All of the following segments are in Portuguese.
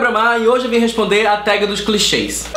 Abramar e hoje eu vim responder a tag dos clichês.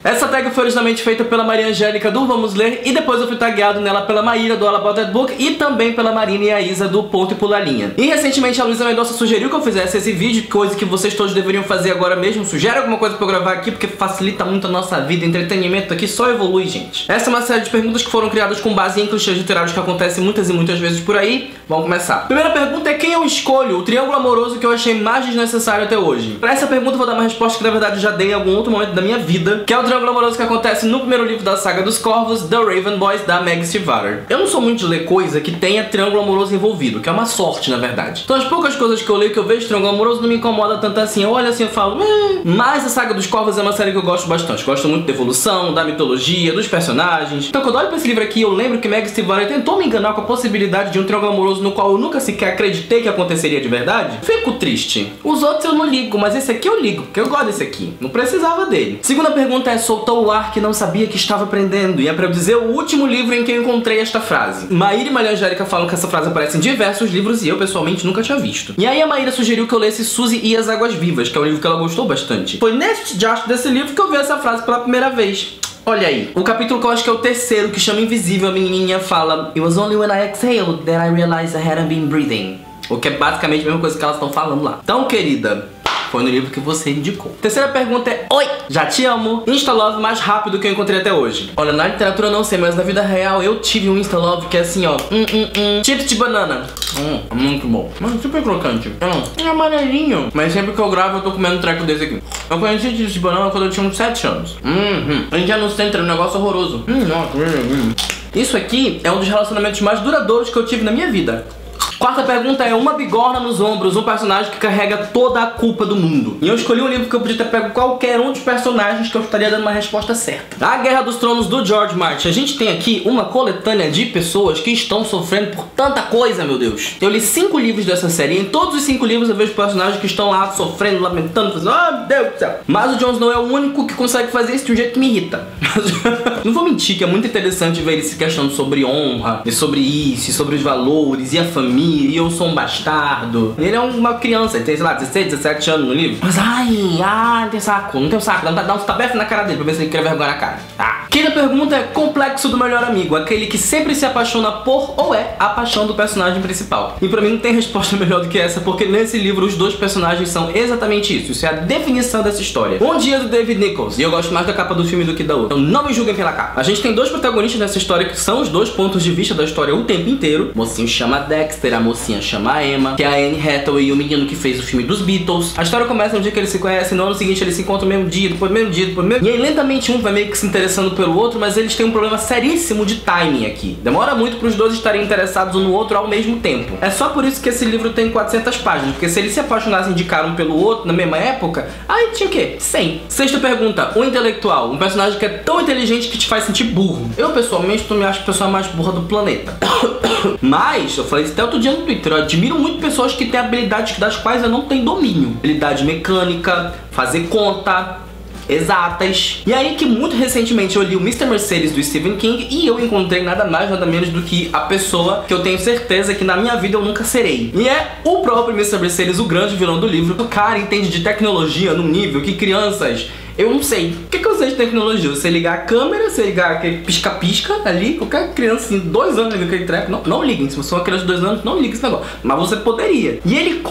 Essa tag foi originalmente feita pela Maria Angélica do Vamos Ler e depois eu fui tagueado nela pela Maíra do All About That Book e também pela Marina e a Isa do Ponto e Pula Linha. E recentemente a Luísa Mendonça sugeriu que eu fizesse esse vídeo, coisa que vocês todos deveriam fazer agora mesmo. Sugere alguma coisa pra eu gravar aqui porque facilita muito a nossa vida. Entretenimento aqui só evolui, gente. Essa é uma série de perguntas que foram criadas com base em clichês literários que acontecem muitas e muitas vezes por aí. Vamos começar. Primeira pergunta é quem eu escolho o triângulo amoroso que eu achei mais desnecessário até hoje. Pra essa pergunta eu vou dar uma resposta que na verdade já dei em algum outro momento da minha vida, que é o triângulo amoroso que acontece no primeiro livro da saga dos Corvos, The Raven Boys, da Meg Stiefvater. Eu não sou muito de ler coisa que tenha triângulo amoroso envolvido, que é uma sorte, na verdade. Então as poucas coisas que eu leio que eu vejo triângulo amoroso não me incomoda tanto assim. Eu olho assim e falo, Mas a saga dos Corvos é uma série que eu gosto bastante. Gosto muito da evolução, da mitologia, dos personagens. Então quando eu olho pra esse livro aqui, eu lembro que Meg Stiefvater tentou me enganar com a possibilidade de um triângulo amoroso no qual eu nunca sequer acreditei que aconteceria de verdade. Fico triste. Os outros eu não ligo, mas esse aqui eu ligo, porque eu gosto desse aqui. Não precisava dele. Segunda pergunta é, soltou o ar que não sabia que estava aprendendo, e é pra eu dizer o último livro em que eu encontrei esta frase. Maíra e Maria Angélica falam que essa frase aparece em diversos livros e eu pessoalmente nunca tinha visto. E aí a Maíra sugeriu que eu lesse Suzy e as Águas Vivas, que é um livro que ela gostou bastante. Foi neste draft desse livro que eu vi essa frase pela primeira vez. Olha aí, o capítulo que eu acho que é o terceiro, que chama Invisível, a menininha fala It was only when I exhaled that I realized I hadn't been breathing. O que é basicamente a mesma coisa que elas estão falando lá. Então, querida, foi no livro que você indicou. Terceira pergunta é, oi, já te amo. Instalove mais rápido que eu encontrei até hoje. Olha, na literatura eu não sei, mas na vida real eu tive um Instalove que é assim, ó. Chips de banana. Muito bom. Mas super crocante. É amarelinho. Mas sempre que eu gravo eu tô comendo um treco desse aqui. Eu conheci chips de banana quando eu tinha uns 7 anos. A gente já no centro, é um negócio horroroso. Isso aqui é um dos relacionamentos mais duradouros que eu tive na minha vida. Quarta pergunta é uma bigorna nos ombros, um personagem que carrega toda a culpa do mundo. E eu escolhi um livro que eu podia ter pego qualquer um dos personagens que eu estaria dando uma resposta certa. A Guerra dos Tronos, do George Martin. A gente tem aqui uma coletânea de pessoas que estão sofrendo por tanta coisa, meu Deus. Eu li 5 livros dessa série e em todos os 5 livros eu vejo personagens que estão lá sofrendo, lamentando, fazendo, meu Deus do céu. Mas o Jon Snow é o único que consegue fazer isso de um jeito que me irrita. Não vou mentir que é muito interessante ver ele se questionando sobre honra, e sobre isso, e sobre os valores, e a família. E eu sou um bastardo. Ele é uma criança, ele tem, sei lá, 16, 17 anos no livro. Mas não tem saco, não tem saco. Dá um tabefe na cara dele pra ver se ele quer vergonha na cara. Quinta pergunta é complexo do melhor amigo. Aquele que sempre se apaixona por ou é a paixão do personagem principal. E pra mim não tem resposta melhor do que essa, porque nesse livro os dois personagens são exatamente isso. Isso é a definição dessa história. Bom Dia, do David Nichols. E eu gosto mais da capa do filme do que da outra. Então não me julguem pela capa. A gente tem dois protagonistas nessa história que são os dois pontos de vista da história o tempo inteiro. O mocinho chama Dexter, a mocinha chama a Emma, que é a Anne Hathaway e o menino que fez o filme dos Beatles. A história começa no dia que eles se conhecem, no ano seguinte eles se encontram no mesmo dia, depois no mesmo dia, depois no mesmo... E aí lentamente um vai meio que se interessando pelo outro, mas eles têm um problema seríssimo de timing aqui. Demora muito para os dois estarem interessados um no outro ao mesmo tempo. É só por isso que esse livro tem 400 páginas, porque se eles se apaixonassem de cara um pelo outro na mesma época, aí tinha o quê? 100. Sexta pergunta, um intelectual, um personagem que é tão inteligente que te faz sentir burro. Eu pessoalmente não me acho a pessoa mais burra do planeta. Mas, eu falei isso até outro dia no Twitter, eu admiro muito pessoas que têm habilidades das quais eu não tenho domínio. Habilidade mecânica, fazer conta, exatas. E aí que muito recentemente eu li o Mr. Mercedes do Stephen King e eu encontrei nada mais, nada menos do que a pessoa que eu tenho certeza que na minha vida eu nunca serei. E é o próprio Mr. Mercedes, o grande vilão do livro. O cara entende de tecnologia num nível que crianças... Eu não sei. O que eu sei de tecnologia? Você ligar a câmera, você ligar aquele pisca-pisca ali, qualquer criança assim, 2 anos liga aquele treco. Não liguem. Se você é uma criança de 2 anos, não liga esse negócio. Mas você poderia. E ele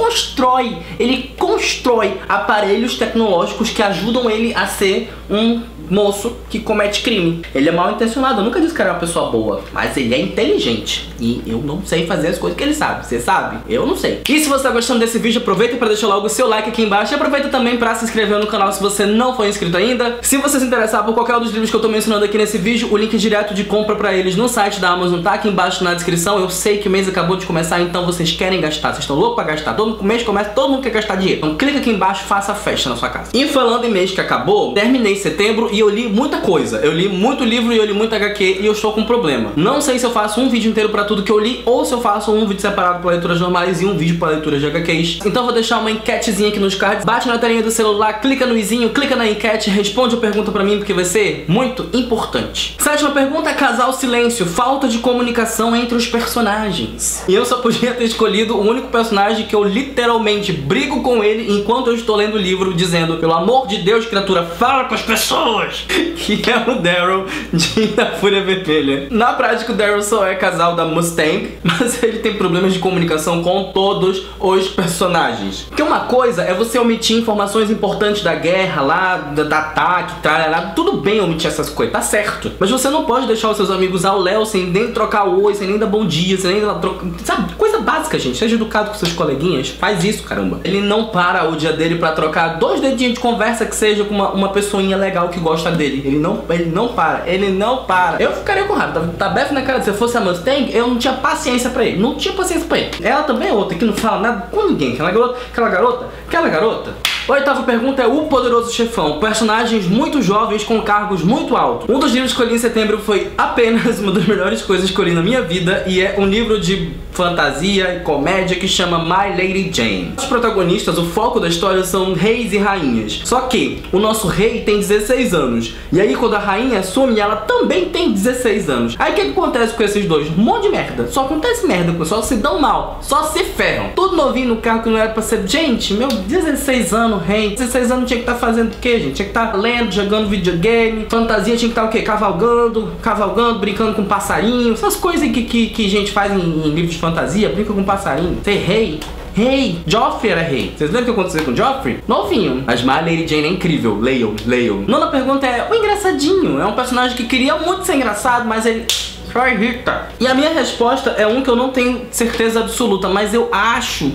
constrói aparelhos tecnológicos que ajudam ele a ser um moço que comete crime. Ele é mal intencionado, eu nunca disse que era uma pessoa boa, mas ele é inteligente. E eu não sei fazer as coisas que ele sabe. Você sabe? Eu não sei. E se você tá gostando desse vídeo, aproveita para deixar logo o seu like aqui embaixo. E aproveita também para se inscrever no canal se você não for inscrito ainda. Se você se interessar por qualquer um dos livros que eu tô mencionando aqui nesse vídeo, o link direto de compra para eles no site da Amazon tá aqui embaixo na descrição. Eu sei que o mês acabou de começar, então vocês querem gastar. Vocês estão loucos para gastar. Todo mês começa, todo mundo quer gastar dinheiro. Então clica aqui embaixo, faça a festa na sua casa. E falando em mês que acabou, terminei setembro e eu li muita coisa. Eu li muito livro e eu li muito HQ e eu estou com um problema. Não sei se eu faço um vídeo inteiro pra tudo que eu li ou se eu faço um vídeo separado pra leituras normais e um vídeo pra leituras de HQs. Então eu vou deixar uma enquetezinha aqui nos cards. Bate na telinha do celular, clica no izinho, clica na enquete, responde a pergunta pra mim porque vai ser muito importante. Sétima pergunta é casal silêncio, falta de comunicação entre os personagens. E eu só podia ter escolhido o único personagem que eu literalmente brigo com ele enquanto eu estou lendo o livro, dizendo, pelo amor de Deus, criatura, fala com as pessoas! Que é o Daryl de Da Fúria Vermelha. Na prática, o Daryl só é casal da Mustang, mas ele tem problemas de comunicação com todos os personagens. Porque uma coisa é você omitir informações importantes da guerra lá, da ataque, tralala, tudo bem omitir essas coisas, tá certo. Mas você não pode deixar os seus amigos ao léu sem nem trocar oi, sem nem dar bom dia, sem nem dar troca... Sabe, coisa básica, gente. Seja educado com seus coleguinhas, faz isso, caramba. Ele não para o dia dele pra trocar 2 dedinhos de conversa que seja com uma pessoinha legal que gosta dele. Ele não para. Eu ficaria com raiva. Tá bef na cara. Se eu fosse a Mustang, eu não tinha paciência pra ele. Não tinha paciência pra ele. Ela também é outra que não fala nada com ninguém. Aquela garota. A oitava pergunta é O Poderoso Chefão. Personagens muito jovens com cargos muito altos. Um dos livros que eu li em setembro foi apenas uma das melhores coisas que eu li na minha vida e é um livro de fantasia e comédia que chama My Lady Jane. Os protagonistas, o foco da história são reis e rainhas. Só que o nosso rei tem 16 anos. E aí quando a rainha assume, ela também tem 16 anos. Aí o que acontece com esses dois? Um monte de merda. Só acontece merda, só se dão mal, só se ferram. Tudo novinho no carro que não era pra ser... Gente, meu, 16 anos, rei. 16 anos tinha que estar fazendo o quê, gente? Tinha que estar lendo, jogando videogame. Fantasia tinha que estar o quê? Cavalgando, brincando com passarinho. Essas coisas que gente faz em livros de fantasia, brinca com passarinho. Ser rei. Rei! Joffrey era rei. Vocês lembram o que aconteceu com Joffrey? Novinho. Mas My Lady Jane é incrível. Leiam. Nona pergunta é o engraçadinho. É um personagem que queria muito ser engraçado, mas ele... só irrita. E a minha resposta é um que eu não tenho certeza absoluta, mas eu acho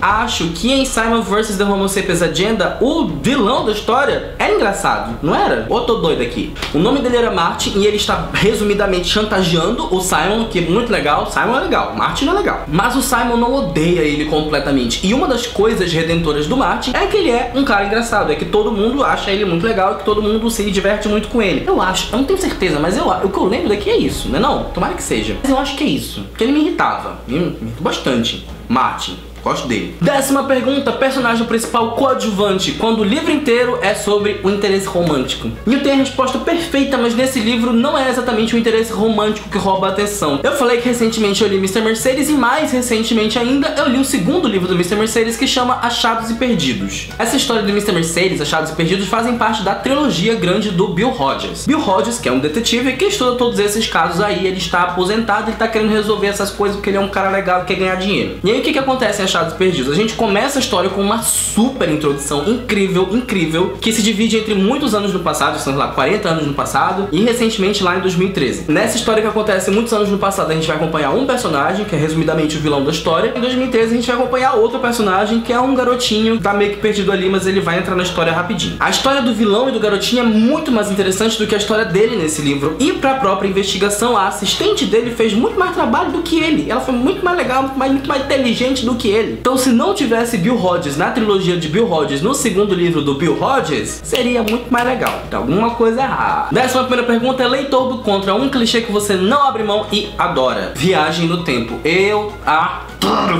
que em Simon vs. The Homo Sapiens Agenda, o vilão da história era engraçado, não era? Ou eu tô doido aqui? O nome dele era Martin e ele está resumidamente chantageando o Simon, que é muito legal. Simon é legal, Martin não é legal. Mas o Simon não odeia ele completamente. E uma das coisas redentoras do Martin é que ele é um cara engraçado, é que todo mundo acha ele muito legal e que todo mundo se diverte muito com ele. Eu não tenho certeza, mas o que eu lembro daqui é isso, né não? Tomara que seja. Mas eu acho que é isso. Porque ele me irritava. Me irritou bastante. Martin. Gosto dele. 10ª pergunta, personagem principal coadjuvante, quando o livro inteiro é sobre o interesse romântico. E eu tenho a resposta perfeita, mas nesse livro não é exatamente o interesse romântico que rouba a atenção. Eu falei que recentemente eu li Mr. Mercedes e mais recentemente ainda eu li o segundo livro do Mr. Mercedes que chama Achados e Perdidos. Essa história do Mr. Mercedes, Achados e Perdidos, fazem parte da trilogia grande do Bill Hodges. Bill Hodges, que é um detetive que estuda todos esses casos aí, ele está aposentado e está querendo resolver essas coisas porque ele é um cara legal e quer ganhar dinheiro. E aí o que acontece em Achados e Perdidos? A gente começa a história com uma super introdução incrível, que se divide entre muitos anos no passado, são lá 40 anos no passado, e recentemente lá em 2013. Nessa história que acontece muitos anos no passado, a gente vai acompanhar um personagem, que é resumidamente o vilão da história. Em 2013 a gente vai acompanhar outro personagem, que é um garotinho que tá meio que perdido ali, mas ele vai entrar na história rapidinho. A história do vilão e do garotinho é muito mais interessante do que a história dele nesse livro. E pra própria investigação, a assistente dele fez muito mais trabalho do que ele. Ela foi muito mais legal, muito mais inteligente do que ele. Então se não tivesse Bill Hodges na trilogia de Bill Hodges no segundo livro do Bill Hodges, seria muito mais legal. Tem alguma coisa errada. 11ª pergunta é leitor do contra, um clichê que você não abre mão e adora. Viagem no tempo. Eu adoro.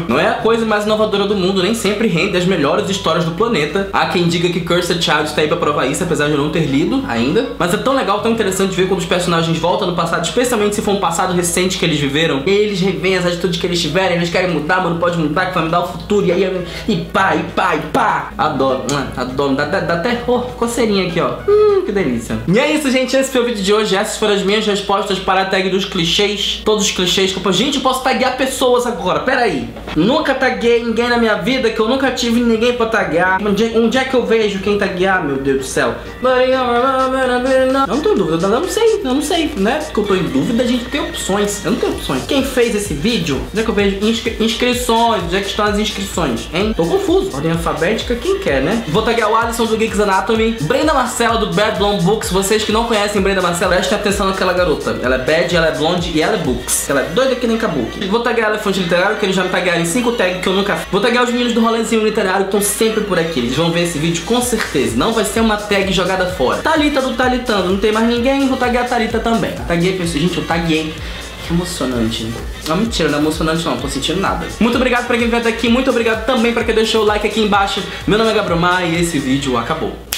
Não é a coisa mais inovadora do mundo, nem sempre rende as melhores histórias do planeta. Há quem diga que Cursed Child está aí pra provar isso, apesar de eu não ter lido ainda. Mas é tão legal, tão interessante ver quando os personagens voltam no passado, especialmente se for um passado recente que eles viveram. E eles revêem as atitudes que eles tiverem, eles querem mudar, mas não pode mudar, que vai mudar o futuro. E aí, e pá. Adoro, adoro. Dá até coceirinha aqui, ó. Que delícia. E é isso, gente. Esse foi o vídeo de hoje. Essas foram as minhas respostas para a tag dos clichês. Todos os clichês. Gente, eu posso taguear pessoas agora. Pera aí. Nunca taguei ninguém na minha vida, que eu nunca tive ninguém pra taguear. Onde é que eu vejo quem taguear, meu Deus do céu? Eu não tô em dúvida, eu não sei, né? Porque eu tô em dúvida, a gente tem opções. Eu não tenho opções. Quem fez esse vídeo? Onde é que eu vejo inscrições? Onde é que estão as inscrições, hein? Tô confuso. Ordem alfabética, quem quer, né? Vou taguear o Alisson do Geeks Anatomy, Brenda Marcela do Bad Blonde Books. Vocês que não conhecem Brenda Marcela, prestem atenção naquela garota. Ela é bad, ela é blonde e ela é books. Ela é doida que nem Kabuki. Vou taguear Elefante Literário, que ele já já me taguearem 5 tags que eu nunca fiz. Vou taguear os meninos do rolezinho literário que estão sempre por aqui. Eles vão ver esse vídeo com certeza. Não vai ser uma tag jogada fora. Thalita do Thalitando, não tem mais ninguém, vou taguear a Thalita também. Taguei, pessoal. Gente, eu taguei. Que emocionante. Não, mentira, não é emocionante não tô sentindo nada. Muito obrigado pra quem veio até aqui, muito obrigado também pra quem deixou o like aqui embaixo. Meu nome é Gabriel Maia e esse vídeo acabou.